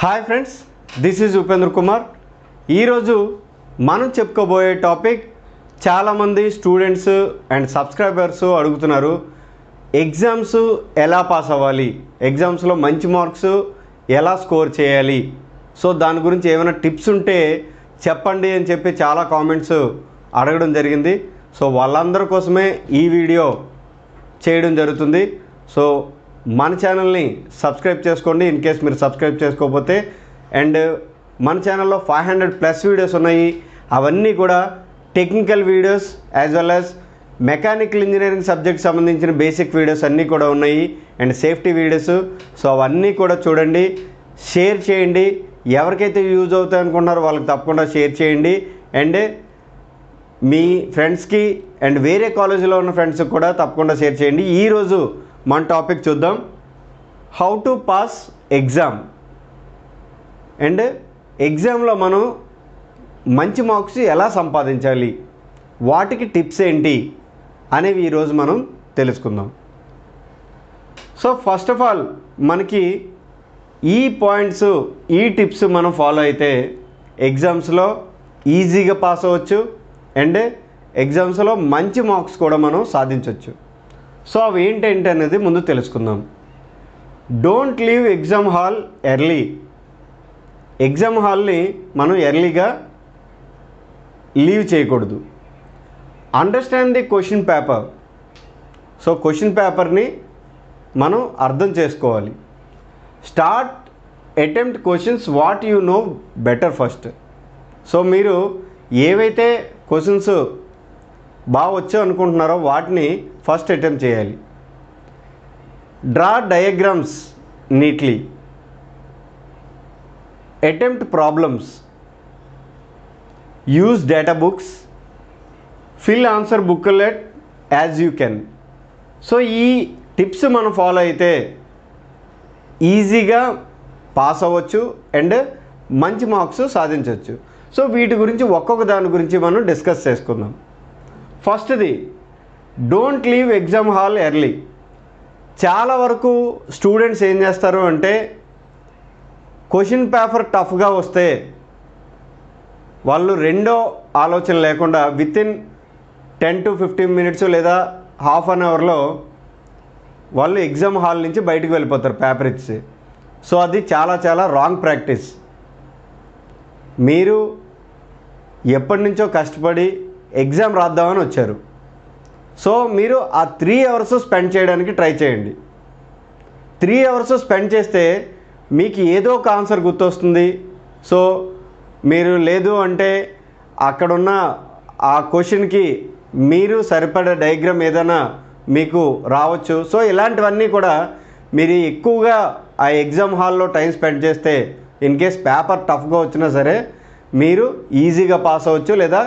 Hi friends, this is Upendra Kumar. ఈరోజు మనం చెప్పుకోబోయే టాపిక్ చాలామంది స్టూడెంట్స్ అండ్ సబ్స్క్రైబర్స్ అడుగుతున్నారు. ఎగ్జామ్స్ ఎలా పాస్ అవ్వాలి, ఎగ్జామ్స్లో మంచి మార్క్స్ ఎలా స్కోర్ చేయాలి, సో దాని గురించి ఏమైనా టిప్స్ ఉంటే చెప్పండి అని చెప్పి చాలా కామెంట్స్ అడగడం జరిగింది. సో వాళ్ళందరి కోసమే ఈ వీడియో చేయడం జరుగుతుంది. సో మన ఛానల్ని సబ్స్క్రైబ్ చేసుకోండి ఇన్ కేస్ మీరు సబ్స్క్రైబ్ చేసుకోకపోతే. అండ్ మన ఛానల్లో 500+ వీడియోస్ ఉన్నాయి. అవన్నీ కూడా technical videos as well as mechanical engineering subject సంబంధించిన బేసిక్ వీడియోస్ అన్నీ కూడా ఉన్నాయి. And safety videos. సో అవన్నీ కూడా చూడండి, షేర్ చేయండి. ఎవరికైతే యూజ్ అవుతాయి అనుకుంటున్నారో వాళ్ళకి తప్పకుండా షేర్ చేయండి. అండ్ మీ ఫ్రెండ్స్కి అండ్ వేరే కాలేజీలో ఉన్న ఫ్రెండ్స్కి కూడా తప్పకుండా షేర్ చేయండి. ఈరోజు మన టాపిక్ చూద్దాం, how to pass exam. And ఎగ్జామ్లో మనం మంచి మార్క్స్ ఎలా సంపాదించాలి, వాటికి టిప్స్ ఏంటి అనేవి ఈరోజు మనం తెలుసుకుందాం. సో ఫస్ట్ ఆఫ్ ఆల్ మనకి ఈ పాయింట్స్, ఈ టిప్స్ మనం ఫాలో అయితే ఎగ్జామ్స్లో ఈజీగా పాస్ అవ్వచ్చు అండ్ ఎగ్జామ్స్లో మంచి మార్క్స్ కూడా మనం సాధించవచ్చు. సో అవి ఏంటంటే అనేది ముందు తెలుసుకుందాం. Don't leave exam hall early. Exam హాల్ని మనం ఎర్లీగా లీవ్ చేయకూడదు. Understand the question paper. So question పేపర్ని మనం అర్థం చేసుకోవాలి. Start attempt questions what you know better first. So మీరు ఏవైతే క్వశ్చన్స్ బాగా వచ్చాయి అనుకుంటున్నారో వాటిని ఫస్ట్ అటెంప్ట్ చేయాలి. Draw diagrams neatly. Attempt problems. Use data books. Fill answer booklet as you can. So ఈ టిప్స్ మనం ఫాలో అయితే ఈజీగా పాస్ అవ్వచ్చు అండ్ మంచి మార్క్స్ సాధించవచ్చు. సో వీటి గురించి ఒక్కొక్క దాని గురించి మనం డిస్కస్ చేసుకుందాం. ఫస్ట్ది, don't leave exam hall early. చాలా వరకు స్టూడెంట్స్ ఏం చేస్తారు అంటే క్వశ్చన్ పేపర్ టఫ్గా వస్తే వాళ్ళు రెండో ఆలోచన లేకుండా వితిన్ 10 to 15 minutes లేదా హాఫ్ అన్ అవర్లో వాళ్ళు ఎగ్జామ్ హాల్ నుంచి బయటకు వెళ్ళిపోతారు పేపర్ ఇచ్చి. సో అది చాలా చాలా రాంగ్ ప్రాక్టీస్. మీరు ఎప్పటి నుంచో కష్టపడి ఎగ్జామ్ రాద్దామని వచ్చారు. సో మీరు ఆ 3 hours స్పెండ్ చేయడానికి ట్రై చేయండి. 3 hours స్పెండ్ చేస్తే మీకు ఏదో ఒక ఆన్సర్ గుర్తొస్తుంది. సో మీరు లేదు అంటే అక్కడున్న ఆ క్వశ్చన్కి మీరు సరిపడే డయాగ్రామ్ ఏదైనా మీకు రావచ్చు. సో ఇలాంటివన్నీ కూడా మీరు ఎక్కువగా ఆ ఎగ్జామ్ హాల్లో టైం స్పెండ్ చేస్తే ఇన్ కేస్ పేపర్ టఫ్గా వచ్చినా సరే మీరు ఈజీగా పాస్ అవ్వచ్చు లేదా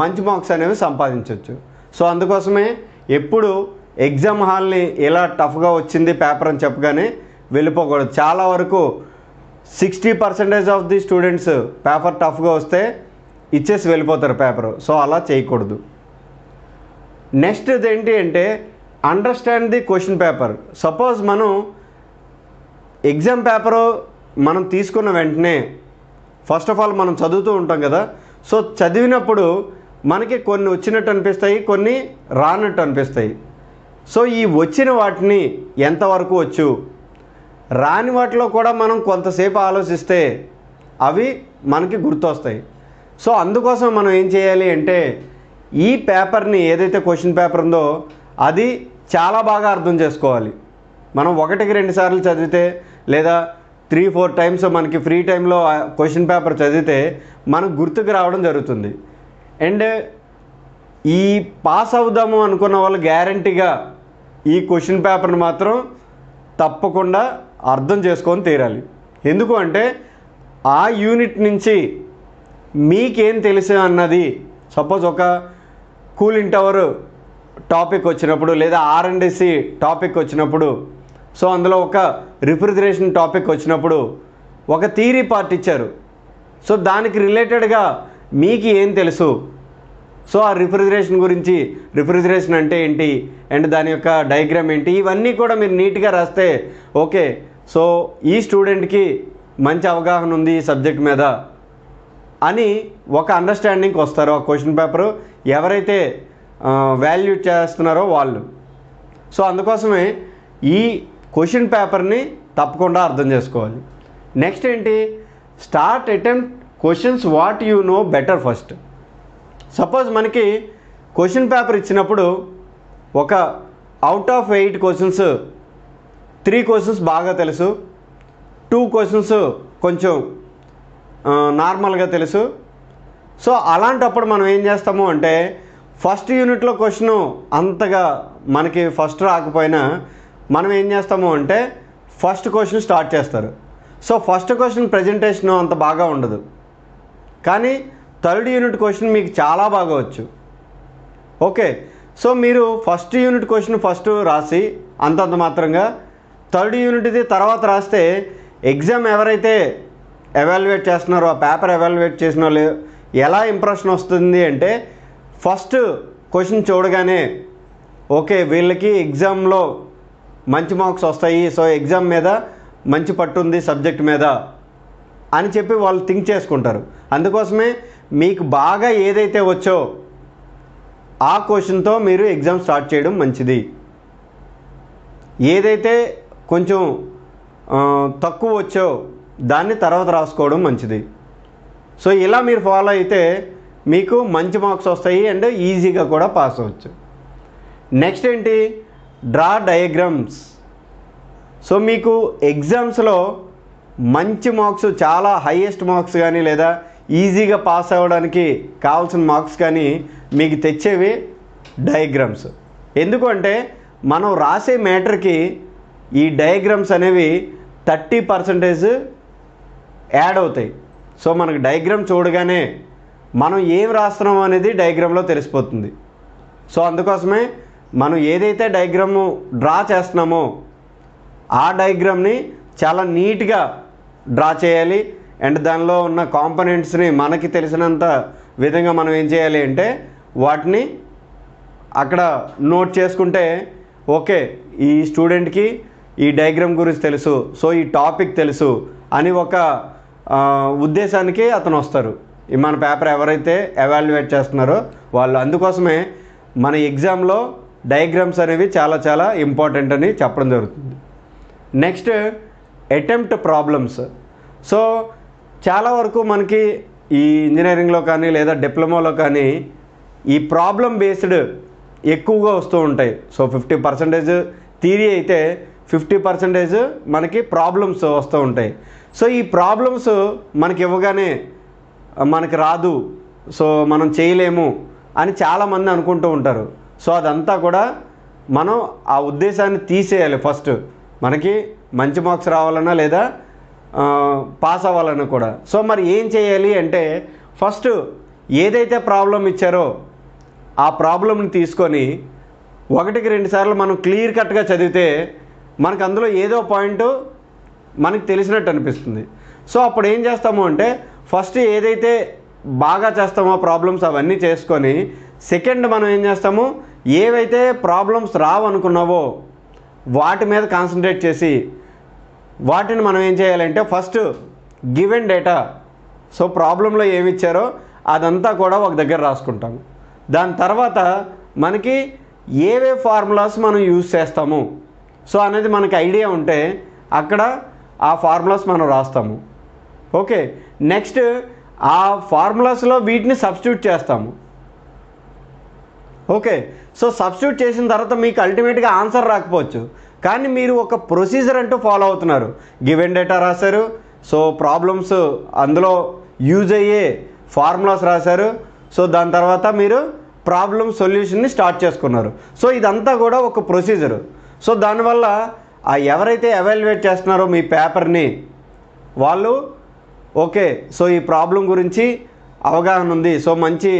మంచి మార్క్స్ అనేవి సంపాదించవచ్చు. సో అందుకోసమే ఎప్పుడు ఎగ్జామ్ హాల్ని ఎలా టఫ్గా వచ్చింది పేపర్ అని చెప్పగానే వెళ్ళిపోకూడదు. చాలా వరకు 60% ఆఫ్ ది స్టూడెంట్స్ పేపర్ టఫ్గా వస్తే ఇచ్చేసి వెళ్ళిపోతారు పేపరు. సో అలా చేయకూడదు. నెక్స్ట్ ఏంటి అంటే understand the question paper. Suppose మనం ఎగ్జామ్ పేపరు మనం తీసుకున్న వెంటనే ఫస్ట్ ఆఫ్ ఆల్ మనం చదువుతూ ఉంటాం కదా. సో చదివినప్పుడు మనకి కొన్ని వచ్చినట్టు అనిపిస్తాయి, కొన్ని రానట్టు అనిపిస్తాయి. సో ఈ వచ్చిన వాటిని ఎంతవరకు వచ్చు, రాని వాటిలో కూడా మనం కొంతసేపు ఆలోచిస్తే అవి మనకి గుర్తొస్తాయి. సో అందుకోసం మనం ఏం చేయాలి అంటే ఈ పేపర్ని ఏదైతే క్వశ్చన్ పేపర్ ఉందో అది చాలా బాగా అర్థం చేసుకోవాలి. మనం 1-2 సార్లు చదివితే లేదా 3-4 times మనకి ఫ్రీ టైంలో క్వశ్చన్ పేపర్ చదివితే మనకు గుర్తుకు రావడం జరుగుతుంది. అండ్ ఈ పాస్ అవుదాము అనుకున్న వాళ్ళు గ్యారంటీగా ఈ క్వశ్చన్ పేపర్ని మాత్రం తప్పకుండా అర్థం చేసుకొని తీరాలి. ఎందుకు అంటే ఆ యూనిట్ నుంచి మీకేం తెలుసు అన్నది, సపోజ్ ఒక కూలింగ్ టవర్ టాపిక్ వచ్చినప్పుడు లేదా R&D టాపిక్ వచ్చినప్పుడు, సో అందులో ఒక రిఫ్రిజిరేషన్ టాపిక్ వచ్చినప్పుడు ఒక థియరీ పార్ట్ ఇచ్చారు. సో దానికి రిలేటెడ్గా మీకు ఏం తెలుసు, సో ఆ రిఫ్రిజిరేషన్ గురించి, రిఫ్రిజిరేషన్ అంటే ఏంటి అండ్ దాని యొక్క డయాగ్రామ్ ఏంటి, ఇవన్నీ కూడా మీరు నీట్గా రాస్తే ఓకే. సో ఈ స్టూడెంట్కి మంచి అవగాహన ఉంది ఈ సబ్జెక్ట్ మీద అని ఒక అండర్స్టాండింగ్కి వస్తారు ఆ క్వశ్చన్ పేపరు ఎవరైతే వాల్యూట్ చేస్తున్నారో వాళ్ళు. సో అందుకోసమే ఈ క్వశ్చన్ పేపర్ని తప్పకుండా అర్థం చేసుకోవాలి. నెక్స్ట్ ఏంటి, start attempt questions what you know better first. Suppose మనకి క్వశ్చన్ పేపర్ ఇచ్చినప్పుడు ఒక అవుట్ ఆఫ్ 8 క్వశ్చన్స్ 3 క్వశ్చన్స్ బాగా తెలుసు, 2 క్వశ్చన్స్ కొంచెం నార్మల్గా తెలుసు. సో అలాంటప్పుడు మనం ఏం చేస్తాము అంటే ఫస్ట్ యూనిట్లో క్వశ్చను అంతగా మనకి ఫస్ట్ రాకపోయినా మనం ఏం చేస్తాము అంటే ఫస్ట్ క్వశ్చన్ స్టార్ట్ చేస్తారు. సో ఫస్ట్ క్వశ్చన్ ప్రజెంటేషన్ అంత బాగా ఉండదు, కానీ థర్డ్ యూనిట్ క్వశ్చన్ మీకు చాలా బాగా వచ్చు. ఓకే, సో మీరు ఫస్ట్ యూనిట్ క్వశ్చన్ ఫస్ట్ రాసి అంతంత మాత్రంగా థర్డ్ యూనిట్ది తర్వాత రాస్తే ఎగ్జామ్ ఎవరైతే ఎవాల్యుయేట్ చేస్తున్నారో ఆ పేపర్ ఎవాల్యుయేట్ చేసిన వాళ్ళు ఎలా ఇంప్రెషన్ వస్తుంది అంటే ఫస్ట్ క్వశ్చన్ చూడగానే ఓకే వీళ్ళకి ఎగ్జామ్లో మంచి మార్క్స్ వస్తాయి, సో ఎగ్జామ్ మీద మంచి పట్టుంది సబ్జెక్ట్ మీద అని చెప్పి వాళ్ళు థింక్ చేసుకుంటారు. అందుకోసమే మీకు బాగా ఏదైతే వచ్చో ఆ క్వశ్చన్తో మీరు ఎగ్జామ్ స్టార్ట్ చేయడం మంచిది. ఏదైతే కొంచెం తక్కువ వచ్చో దాన్ని తర్వాత రాసుకోవడం మంచిది. సో ఇలా మీరు ఫాలో అయితే మీకు మంచి మార్క్స్ వస్తాయి అండ్ ఈజీగా కూడా పాస్ అవ్వచ్చు. నెక్స్ట్ ఏంటి, డ్రా డయాగ్రామ్స్. సో మీకు ఎగ్జామ్స్లో మంచి మార్క్స్, చాలా హైయెస్ట్ మార్క్స్ కానీ లేదా ఈజీగా పాస్ అవ్వడానికి కావాల్సిన మార్క్స్ కానీ మీకు తెచ్చేవి డయాగ్రామ్స్. ఎందుకంటే మనం రాసే మ్యాటర్కి ఈ డయాగ్రామ్స్ అనేవి 30% యాడ్ అవుతాయి. సో మనకు డయాగ్రామ్ చూడగానే మనం ఏం రాస్తున్నాం అనేది డయాగ్రామ్లో తెలిసిపోతుంది. సో అందుకోసమే మనం ఏదైతే డయాగ్రాము డ్రా చేస్తున్నామో ఆ డయాగ్రామ్ని చాలా నీట్గా డ్రా చేయాలి. అండ్ దానిలో ఉన్న కాంపోనెంట్స్ని మనకి తెలిసినంత విధంగా మనం ఏం చేయాలి అంటే వాటిని అక్కడ నోట్ చేసుకుంటే ఓకే ఈ స్టూడెంట్కి ఈ డయాగ్రామ్ గురించి తెలుసు, సో ఈ టాపిక్ తెలుసు అని ఒక ఉద్దేశానికి అతను వస్తారు. మన పేపర్ ఎవరైతే ఎవాల్యుయేట్ చేస్తున్నారో వాళ్ళు. అందుకోసమే మన ఎగ్జామ్లో డయాగ్రామ్స్ అనేవి చాలా చాలా ఇంపార్టెంట్ అని చెప్పడం జరుగుతుంది. Next attempt problems. సో చాలా వరకు మనకి ఈ ఇంజనీరింగ్లో కానీ లేదా డిప్లొమాలో కానీ ఈ ప్రాబ్లం బేస్డ్ ఎక్కువగా వస్తూ ఉంటాయి. సో 50% థియరీ అయితే 50% మనకి ప్రాబ్లమ్స్ వస్తూ ఉంటాయి. సో ఈ ప్రాబ్లమ్స్ మనకి ఇవ్వగానే మనకి రాదు, సో మనం చేయలేము అని చాలామంది అనుకుంటూ ఉంటారు. సో అదంతా కూడా మనం ఆ ఉద్దేశాన్ని తీసేయాలి. ఫస్ట్ మనకి మంచి మార్క్స్ రావాలన్నా లేదా పాస్ అవ్వాలన్నా కూడా. సో మరి ఏం చేయాలి అంటే ఫస్ట్ ఏదైతే ప్రాబ్లం ఇచ్చారో ఆ ప్రాబ్లంని తీసుకొని 1-2 సార్లు మనం క్లియర్ కట్గా చదివితే మనకు అందులో ఏదో పాయింట్ మనకు తెలిసినట్టు అనిపిస్తుంది. సో అప్పుడు ఏం చేస్తాము అంటే ఫస్ట్ ఏదైతే బాగా చేస్తామో ప్రాబ్లమ్స్ అవన్నీ చేసుకొని సెకండ్ మనం ఏం చేస్తాము ఏవైతే ప్రాబ్లమ్స్ రావనుకున్నావో వాటి మీద కాన్సన్ట్రేట్ చేసి వాటిని మనం ఏం చేయాలంటే ఫస్ట్ గివెన్ డేటా, సో ప్రాబ్లంలో ఏమి ఇచ్చారో అదంతా కూడా ఒక దగ్గర రాసుకుంటాము. దాని తర్వాత మనకి ఏవే ఫార్ములాస్ మనం యూజ్ చేస్తాము సో అనేది మనకి ఐడియా ఉంటే అక్కడ ఆ ఫార్ములాస్ మనం రాస్తాము. ఓకే, నెక్స్ట్ ఆ ఫార్ములాస్లో వీటిని సబ్స్టిట్యూట్ చేస్తాము. ఓకే, సో సబ్స్టిట్యూట్ చేసిన తర్వాత మీకు అల్టిమేట్గా ఆన్సర్ రాకపోవచ్చు, కానీ మీరు ఒక ప్రొసీజర్ అంటూ ఫాలో అవుతున్నారు. గివెన్ డేటా రాశారు, సో ప్రాబ్లమ్స్ అందులో యూజ్ అయ్యే ఫార్ములాస్ రాశారు, సో దాని తర్వాత మీరు ప్రాబ్లమ్ సొల్యూషన్ని స్టార్ట్ చేసుకున్నారు. సో ఇదంతా కూడా ఒక ప్రొసీజరు. సో దానివల్ల ఆ ఎవరైతే ఎవాల్యుయేట్ చేస్తున్నారో మీ పేపర్ని వాళ్ళు ఓకే సో ఈ ప్రాబ్లం గురించి అవగాహన ఉంది, సో మంచి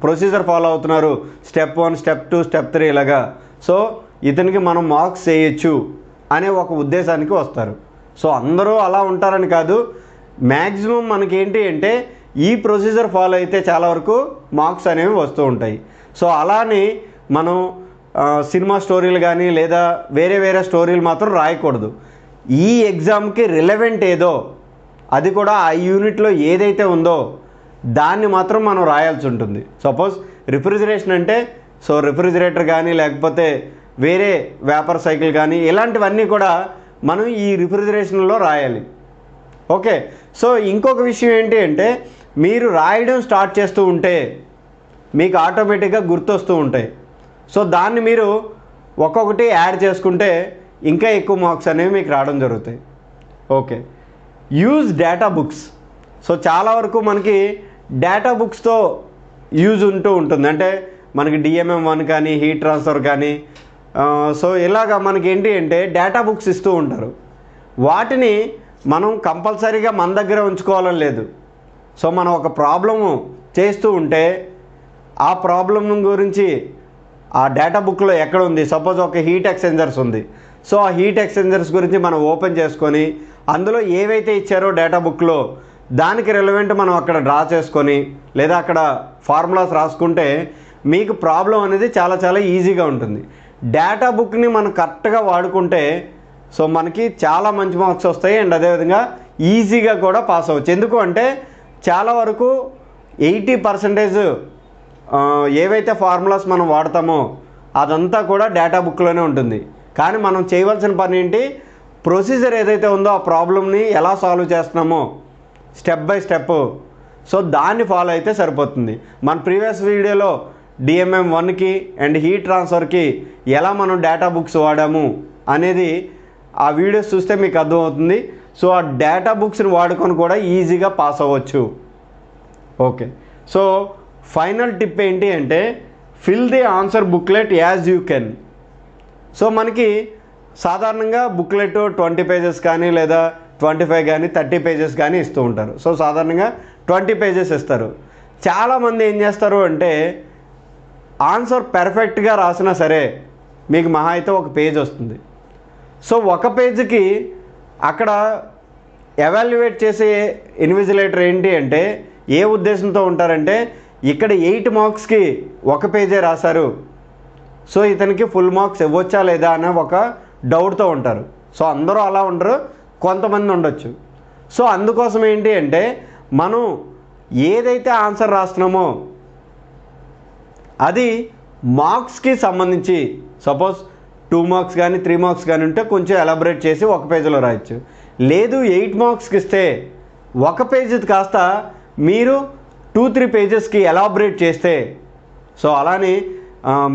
ప్రొసీజర్ ఫాలో అవుతున్నారు, స్టెప్ 1 స్టెప్ 2 స్టెప్ 3 ఇలాగా, సో ఇతనికి మనం మార్క్స్ చేయొచ్చు అనే ఒక ఉద్దేశానికి వస్తారు. సో అందరూ అలా ఉంటారని కాదు, మ్యాక్సిమం మనకేంటి అంటే ఈ ప్రొసీజర్ ఫాలో అయితే చాలా వరకు మార్క్స్ అనేవి వస్తూ ఉంటాయి. సో అలానే మనం సినిమా స్టోరీలు కానీ లేదా వేరే వేరే స్టోరీలు మాత్రం రాయకూడదు. ఈ ఎగ్జామ్కి రిలవెంట్ ఏదో అది కూడా ఆ యూనిట్లో ఏదైతే ఉందో దాన్ని మాత్రం మనం రాయాల్సి ఉంటుంది. సపోజ్ రిఫ్రిజిరేషన్ అంటే సో రిఫ్రిజిరేటర్ కానీ లేకపోతే వేరే వేపర్ సైకిల్ కానీ ఇలాంటివన్నీ కూడా మనం ఈ రిఫ్రిజిరేషన్లో రాయాలి. ఓకే, సో ఇంకొక విషయం ఏంటి అంటే మీరు రాయడం స్టార్ట్ చేస్తూ ఉంటే మీకు ఆటోమేటిక్గా గుర్తొస్తూ ఉంటాయి. సో దాన్ని మీరు ఒక్కొక్కటి యాడ్ చేసుకుంటే ఇంకా ఎక్కువ మార్క్స్ అనేవి మీకు రావడం జరుగుతాయి. Okay, use data books. So చాలా వరకు మనకి డేటా బుక్స్తో యూజ్ ఉంటూ ఉంటుంది. అంటే మనకి DMM1 కానీ హీట్ ట్రాన్స్ఫర్ కానీ సో ఇలాగా మనకి ఏంటి అంటే డేటా బుక్స్ ఇస్తూ ఉంటారు. వాటిని మనం కంపల్సరీగా మన దగ్గర ఉంచుకోవాలని లేదు. సో మనం ఒక ప్రాబ్లము చేస్తూ ఉంటే ఆ ప్రాబ్లం గురించి ఆ డేటా బుక్లో ఎక్కడ ఉంది, సపోజ్ ఒక హీట్ ఎక్స్చేంజర్స్ ఉంది. సో ఆ హీట్ ఎక్స్చేంజర్స్ గురించి మనం ఓపెన్ చేసుకొని అందులో ఏవైతే ఇచ్చారో డేటా బుక్లో దానికి రిలవెంట్ మనం అక్కడ డ్రా చేసుకొని లేదా అక్కడ ఫార్ములాస్ రాసుకుంటే మీకు ప్రాబ్లం అనేది చాలా చాలా ఈజీగా ఉంటుంది. డేటా బుక్ని మనం కరెక్ట్గా వాడుకుంటే సో మనకి చాలా మంచి మార్క్స్ వస్తాయి. అండ్ అదేవిధంగా ఈజీగా కూడా పాస్ అవ్వచ్చు. ఎందుకు అంటే చాలా వరకు 80% ఏవైతే ఫార్ములాస్ మనం వాడతామో అదంతా కూడా డేటా బుక్లోనే ఉంటుంది. కానీ మనం చేయవలసిన పని ఏంటి, ప్రొసీజర్ ఏదైతే ఉందో ఆ ప్రాబ్లమ్ని ఎలా సాల్వ్ చేస్తున్నామో స్టెప్ బై స్టెప్ సో దాన్ని ఫాలో అయితే సరిపోతుంది. మన ప్రీవియస్ వీడియోలో DMM1కి అండ్ హీట్ ట్రాన్స్ఫర్కి ఎలా మనం డేటా బుక్స్ వాడాము అనేది ఆ వీడియోస్ చూస్తే మీకు అర్థమవుతుంది. సో ఆ డేటా బుక్స్ని వాడుకొని కూడా ఈజీగా పాస్ అవ్వచ్చు. ఓకే, సో ఫైనల్ టిప్ ఏంటి అంటే fill the answer booklet as you can. So మనకి సాధారణంగా బుక్లెట్ 20 పేజెస్ కానీ లేదా 25 కానీ 30 పేజెస్ కానీ ఇస్తూ ఉంటారు. సో సాధారణంగా 20 పేజెస్ ఇస్తారు. చాలామంది ఏం చేస్తారు అంటే ఆన్సర్ పర్ఫెక్ట్గా రాసినా సరే మీకు మహా అయితే ఒక పేజ్ వస్తుంది. సో ఒక పేజీకి అక్కడ ఎవాల్యుయేట్ చేసే ఇన్విజిలేటర్ ఏంటి అంటే ఏ ఉద్దేశంతో ఉంటారంటే ఇక్కడ 8 మార్క్స్కి ఒక పేజే రాశారు, సో ఇతనికి ఫుల్ మార్క్స్ ఇవ్వచ్చా లేదా అనే ఒక డౌట్తో ఉంటారు. సో అందరూ అలా ఉండరు, కొంతమంది ఉండొచ్చు. సో అందుకోసం ఏంటి అంటే మనం ఏదైతే ఆన్సర్ రాస్తున్నామో అది మార్క్స్కి సంబంధించి సపోజ్ 2 మార్క్స్ కానీ 3 మార్క్స్ కానీ ఉంటే కొంచెం ఎలాబరేట్ చేసి ఒక పేజీలో రాయొచ్చు. లేదు 8 మార్క్స్కి ఇస్తే ఒక పేజీ కాస్త మీరు 2-3 పేజెస్కి ఎలాబరేట్ చేస్తే సో అలానే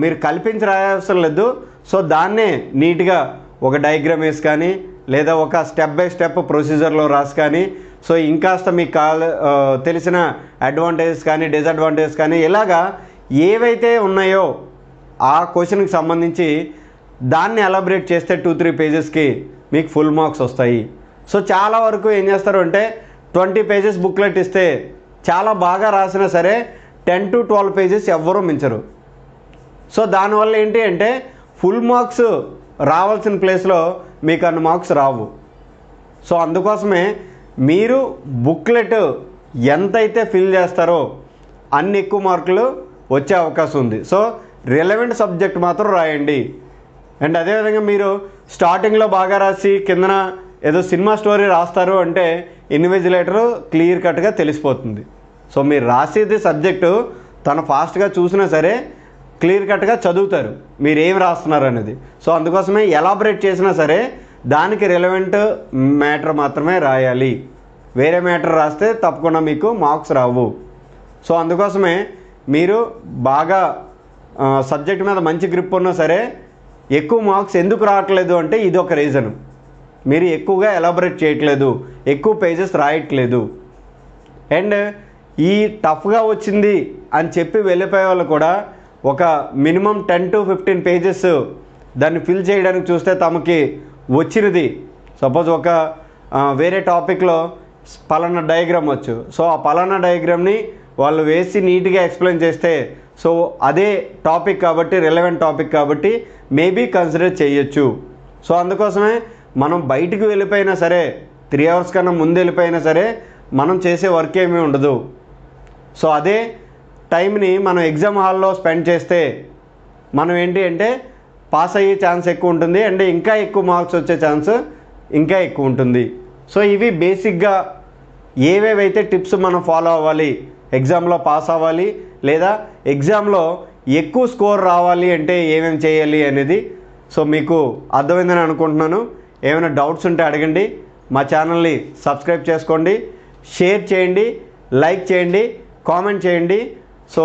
మీరు కల్పించి రాయాల్సిన లేదు. సో దాన్నే నీట్గా ఒక డయాగ్రామ్ వేసి కానీ లేదా ఒక స్టెప్ బై స్టెప్ ప్రొసీజర్లో రాసి కానీ సో ఇంకాస్త మీకు తెలిసిన అడ్వాంటేజెస్ కానీ డిసడ్వాంటేజెస్ కానీ ఇలాగా ఏవైతే ఉన్నాయో ఆ క్వశ్చన్కి సంబంధించి దాన్ని ఎలాబరేట్ చేస్తే 2-3 పేజెస్కి మీకు ఫుల్ మార్క్స్ వస్తాయి. సో చాలా వరకు ఏం చేస్తారు అంటే 20 పేజెస్ బుక్లెట్ ఇస్తే చాలా బాగా రాసినా సరే 10-12 పేజెస్ ఎవ్వరూ మించరు. సో దానివల్ల ఏంటి అంటే ఫుల్ మార్క్స్ రావాల్సిన ప్లేస్లో మీకు అన్ని మార్క్స్ రావు. సో అందుకోసమే మీరు బుక్లెట్ ఎంతైతే ఫిల్ చేస్తారో అన్ని ఎక్కువ మార్కులు వచ్చే అవకాశం ఉంది. సో రిలవెంట్ సబ్జెక్ట్ మాత్రం రాయండి. అండ్ అదేవిధంగా మీరు స్టార్టింగ్లో బాగా రాసి కిందన ఏదో సినిమా స్టోరీ రాస్తారు అంటే ఇన్విజిలేటరు క్లియర్ కట్గా తెలిసిపోతుంది. సో మీరు రాసేది సబ్జెక్టు తను ఫాస్ట్గా చూసినా సరే క్లియర్ కట్గా చదువుతారు మీరు ఏం రాస్తున్నారు అనేది. సో అందుకోసమే ఎలాబరేట్ చేసినా సరే దానికి రిలవెంట్ మ్యాటర్ మాత్రమే రాయాలి. వేరే మ్యాటర్ రాస్తే తప్పకుండా మీకు మార్క్స్ రావు. సో అందుకోసమే మీరు బాగా సబ్జెక్ట్ మీద మంచి గ్రిప్ ఉన్నా సరే ఎక్కువ మార్క్స్ ఎందుకు రావట్లేదు అంటే ఇది ఒక రీజన్. మీరు ఎక్కువగా ఎలాబరేట్ చేయట్లేదు, ఎక్కువ పేజెస్ రాయట్లేదు. అండ్ ఈ టఫ్గా వచ్చింది అని చెప్పి వెళ్ళిపోయే వాళ్ళు కూడా ఒక మినిమం 10-15 పేజెస్ దాన్ని ఫిల్ చేయడానికి చూస్తే తమకి వచ్చినది సపోజ్ ఒక వేరే టాపిక్లో పలానా డయాగ్రామ్ వచ్చు. సో ఆ పలానా డయాగ్రామ్ని వాళ్ళు వేసి నీట్గా ఎక్స్ప్లెయిన్ చేస్తే సో అదే టాపిక్ కాబట్టి రిలవెంట్ టాపిక్ కాబట్టి మేబీ కన్సిడర్ చేయొచ్చు. సో అందుకోసమే మనం బయటికి వెళ్ళిపోయినా సరే 3 అవర్స్ కన్నా ముందు వెళ్ళిపోయినా సరే మనం చేసే వర్క్ ఏమీ ఉండదు. సో అదే టైంని మనం ఎగ్జామ్ హాల్లో స్పెండ్ చేస్తే మనం ఏంటి అంటే పాస్ అయ్యే ఛాన్స్ ఎక్కువ ఉంటుంది అండ్ ఇంకా ఎక్కువ మార్క్స్ వచ్చే ఛాన్స్ ఇంకా ఎక్కువ ఉంటుంది. సో ఇవి బేసిక్గా ఏవేవైతే టిప్స్ మనం ఫాలో అవ్వాలి, ఎగ్జామ్లో పాస్ అవ్వాలి లేదా ఎగ్జామ్లో ఎక్కువ స్కోర్ రావాలి అంటే ఏమేమి చేయాలి అనేది సో మీకు అర్థమైందని అనుకుంటున్నాను. ఏమైనా డౌట్స్ ఉంటే అడగండి. మా ఛానల్ని సబ్స్క్రైబ్ చేసుకోండి, షేర్ చేయండి, లైక్ చేయండి, కామెంట్ చేయండి. సో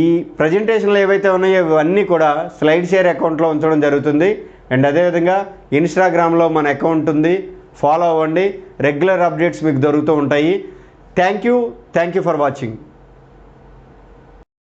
ఈ ప్రజెంటేషన్లు ఏవైతే ఉన్నాయో ఇవన్నీ కూడా స్లైడ్ షేర్ అకౌంట్లో ఉంచడం జరుగుతుంది. అండ్ అదేవిధంగా ఇన్స్టాగ్రామ్లో మన అకౌంట్ ఉంది, ఫాలో అవ్వండి. రెగ్యులర్ అప్డేట్స్ మీకు దొరుకుతూ ఉంటాయి. Thank you for watching.